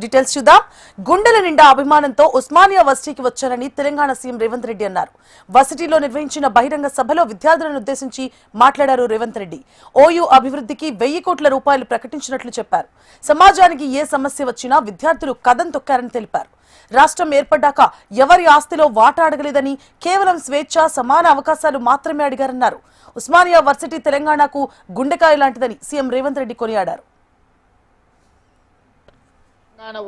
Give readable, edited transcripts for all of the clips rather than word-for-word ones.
Details చూద్దాం. గుండెల నిండా అభిమానంతో ఉస్మానియా వర్సిటీకి వచ్చారని తెలంగాణ సీఎం రేవంత్ రెడ్డి అన్నారు. వర్సిటీలో నిర్వహించిన బహిరంగ సభలో విద్యార్థులను ఉద్దేశించి మాట్లాడారు రేవంత్ రెడ్డి. ఓయూ అభివృద్ధికి 1000 కోట్ల రూపాయలు ప్రకటించినట్లు చెప్పారు. సమాజానికి ఏ సమస్య వచ్చినా విద్యార్థులు కదం తొక్కారని తెలిపారు. రాష్ట్రం ఏర్పడ్డాక ఎవరి ఆస్తిలో వాటా అడగలేదని, కేవలం స్వేచ్ఛ, సమాన అవకాశాలు మాత్రమే అడిగారన్నారు. ఉస్మానియా వర్సిటీ తెలంగాణకు గుండెకాయ లాంటిదని సీఎం రేవంత్ రెడ్డి కొనియాడారు.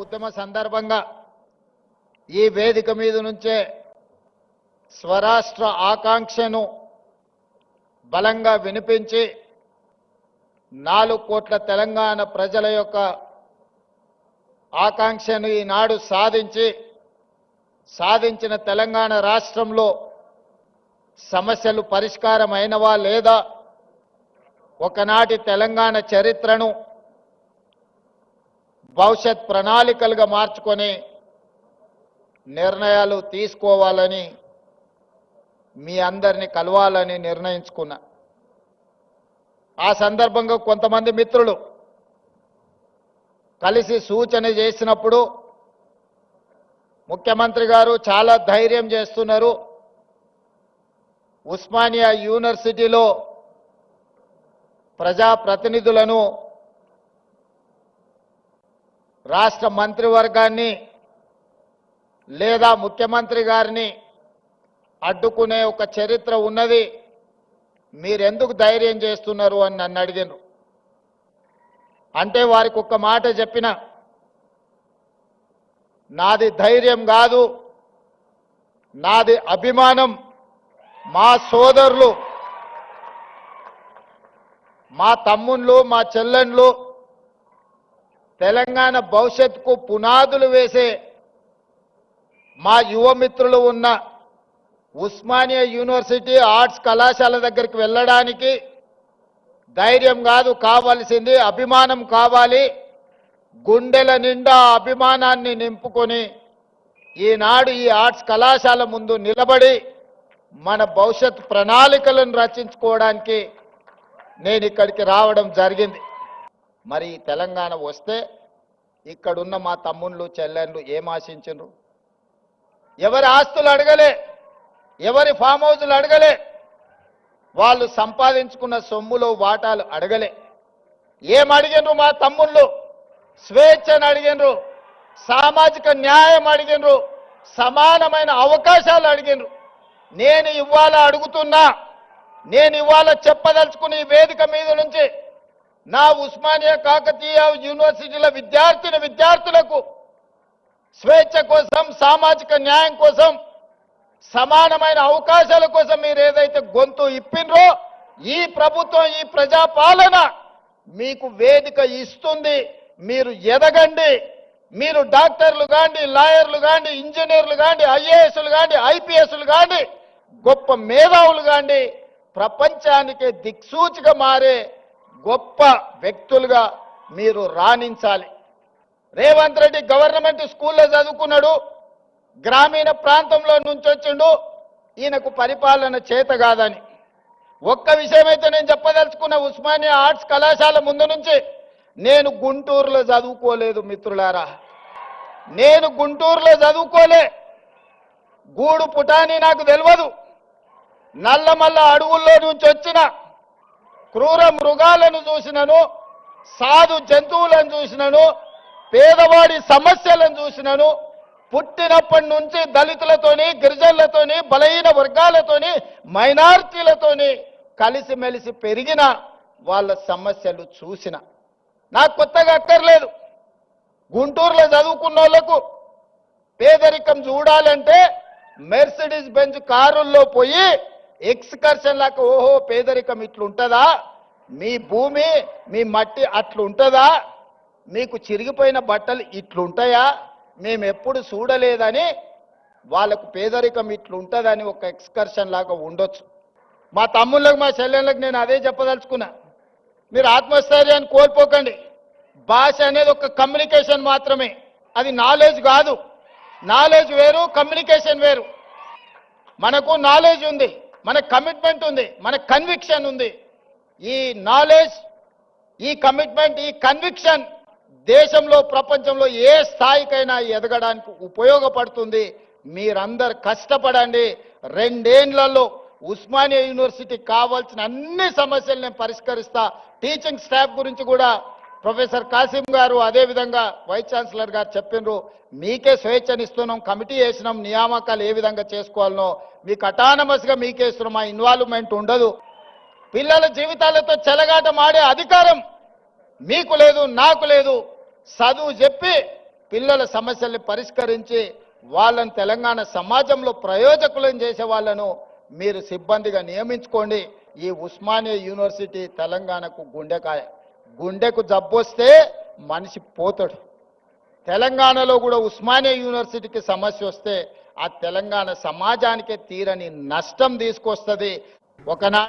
ఉద్యమ సందర్భంగా ఈ వేదిక మీద నుంచే స్వరాష్ట్ర ఆకాంక్షను బలంగా వినిపించి 4 కోట్ల తెలంగాణ ప్రజల యొక్క ఆకాంక్షను ఈనాడు సాధించిన తెలంగాణ రాష్ట్రంలో సమస్యలు పరిష్కారమైనవా లేదా, ఒకనాటి తెలంగాణ చరిత్రను భవిష్యత్ ప్రణాళికలుగా మార్చుకొని నిర్ణయాలు తీసుకోవాలని మీ అందరినీ కలవాలని నిర్ణయించుకున్నా. ఆ సందర్భంగా కొంతమంది మిత్రులు కలిసి సూచన చేసినప్పుడు ముఖ్యమంత్రి గారు చాలా ధైర్యం చేస్తున్నారు, ఉస్మానియా యూనివర్సిటీలో ప్రజాప్రతినిధులను, రాష్ట్ర మంత్రివర్గాన్ని లేదా ముఖ్యమంత్రి గారిని అడ్డుకునే ఒక చరిత్ర ఉన్నది, మీరెందుకు ధైర్యం చేస్తున్నారు అని నన్ను అడిగారు. అంటే వారికి ఒక్క మాట చెప్పిన, నాది ధైర్యం కాదు, నాది అభిమానం. మా సోదరులు, మా తమ్ముళ్ళు, మా చెల్లెండ్లు తెలంగాణ భవిష్యత్తుకు పునాదులు వేసే మా యువమిత్రులు ఉన్న ఉస్మానియా యూనివర్సిటీ ఆర్ట్స్ కళాశాల దగ్గరికి వెళ్ళడానికి ధైర్యం కాదు కావాల్సింది, అభిమానం కావాలి. గుండెల నిండా అభిమానాన్ని నింపుకొని ఈనాడు ఈ ఆర్ట్స్ కళాశాల ముందు నిలబడి మన భవిష్యత్ ప్రణాళికలను రచించుకోవడానికి నేను ఇక్కడికి రావడం జరిగింది. మరి తెలంగాణ వస్తే ఇక్కడున్న మా తమ్ముళ్ళు చెల్లెళ్ళు ఏం ఆశించరు? ఎవరి ఆస్తులు అడగలే, ఎవరి ఫామ్ హౌస్లు అడగలే, వాళ్ళు సంపాదించుకున్న సొమ్ములో వాటాలు అడగలే. ఏం అడిగినరు మా తమ్ముళ్ళు? స్వేచ్ఛను అడిగినరు, సామాజిక న్యాయం అడిగినరు, సమానమైన అవకాశాలు అడిగినరు. నేను ఇవాళ అడుగుతున్నా, నేను ఇవాళ చెప్పదలుచుకుని ఈ వేదిక మీద నుంచి నా ఉస్మానియా కాకతీయ యూనివర్సిటీల విద్యార్థులకు స్వేచ్ఛ కోసం, సామాజిక న్యాయం కోసం, సమానమైన అవకాశాల కోసం మీరు ఏదైతే గొంతు ఇప్పినరో ఈ ప్రభుత్వం, ఈ ప్రజాపాలన మీకు వేదిక ఇస్తుంది. మీరు ఎదగండి. మీరు డాక్టర్లు కాండి, లాయర్లు కాండి, ఇంజనీర్లు కాండి, ఐఏఎస్లు కాండి, ఐపీఎస్లు కాండి, గొప్ప మేధావులు కాండి, ప్రపంచానికి దిక్సూచిగా మారే గొప్ప వ్యక్తులుగా మీరు రాణించాలి. రేవంత్ రెడ్డి గవర్నమెంట్ స్కూల్లో చదువుకున్నాడు, గ్రామీణ ప్రాంతంలో నుంచి వచ్చిండు, ఈయనకు పరిపాలన చేత కాదని. ఒక్క విషయం అయితే నేను చెప్పదలుచుకున్న, ఉస్మానియా ఆర్ట్స్ కళాశాల ముందు నుంచి నేను గుంటూరులో చదువుకోలేదు మిత్రులారా, నేను గుంటూరులో చదువుకోలే. గూడు పుటాని నాకు తెలియదు. నల్లమల్ల అడవుల్లో నుంచి వచ్చిన క్రూర మృగాలను చూసినను, సాధు జంతువులను చూసినను, పేదవాడి సమస్యలను చూసినను. పుట్టినప్పటి నుంచి దళితులతోని, గిరిజనులతోని, బలహీన వర్గాలతోని, మైనారిటీలతోని కలిసిమెలిసి పెరిగిన వాళ్ళ సమస్యలు చూసిన. నాకు కొత్తగా అక్కర్లేదు. గుంటూరులో చదువుకున్న వాళ్ళకు పేదరికం చూడాలంటే మెర్సిడీస్ బెంజ్ కారుల్లో పోయి ఎక్స్కర్షన్ లాగా, ఓహో పేదరికం ఇట్లుంటుందా, మీ భూమి మీ మట్టి అట్లుంటుందా, మీకు చిరిగిపోయిన బట్టలు ఇట్లుంటాయా, మేము ఎప్పుడు చూడలేదని వాళ్ళకు పేదరికం ఇట్లుంటుందని ఒక ఎక్స్కర్షన్ లాగా ఉండొచ్చు. మా తమ్ముళ్ళకు, మా చెల్లెళ్ళకు నేను అదే చెప్పదలుచుకున్నా, మీరు ఆత్మస్థైర్యాన్ని కోల్పోకండి. భాష అనేది ఒక కమ్యూనికేషన్ మాత్రమే, అది నాలెడ్జ్ కాదు. నాలెడ్జ్ వేరు, కమ్యూనికేషన్ వేరు. మనకు నాలెడ్జ్ ఉంది, మన కమిట్మెంట్ ఉంది, మన కన్విక్షన్ ఉంది. ఈ నాలెడ్జ్, ఈ కమిట్మెంట్, ఈ కన్విక్షన్ దేశంలో ప్రపంచంలో ఏ స్థాయికైనా ఎదగడానికి ఉపయోగపడుతుంది. మీరందరు కష్టపడండి. 2 ఏండ్లలో ఉస్మానియా యూనివర్సిటీకి కావాల్సిన అన్ని సమస్యలు నేను పరిష్కరిస్తా. టీచింగ్ స్టాఫ్ గురించి కూడా ప్రొఫెసర్ కాసిం గారు అదేవిధంగా వైస్ ఛాన్సలర్ గారు చెప్పినారు. మీకే స్వేచ్ఛనిస్తున్నాం, కమిటీ వేసినాం, నియామకాలు ఏ విధంగా చేసుకోవాలనో మీకు అటానమస్గా మీకే ఇస్తున్నాం. మా ఇన్వాల్వ్మెంట్ ఉండదు. పిల్లల జీవితాలతో చెలగాటం ఆడే అధికారం మీకు లేదు, నాకు లేదు. చదువు చెప్పి పిల్లల సమస్యల్ని పరిష్కరించి వాళ్ళని తెలంగాణ సమాజంలో ప్రయోజకులను చేసే వాళ్ళను మీరు సిబ్బందిగా నియమించుకోండి. ఈ ఉస్మానియా యూనివర్సిటీ తెలంగాణకు గుండెకాయ. గుండెకు జబ్బొస్తే మనిషి పోతాడు. తెలంగాణలో కూడా ఉస్మానియా యూనివర్సిటీకి సమస్య వస్తే ఆ తెలంగాణ సమాజానికే తీరని నష్టం తీసుకొస్తుంది. ఒకనా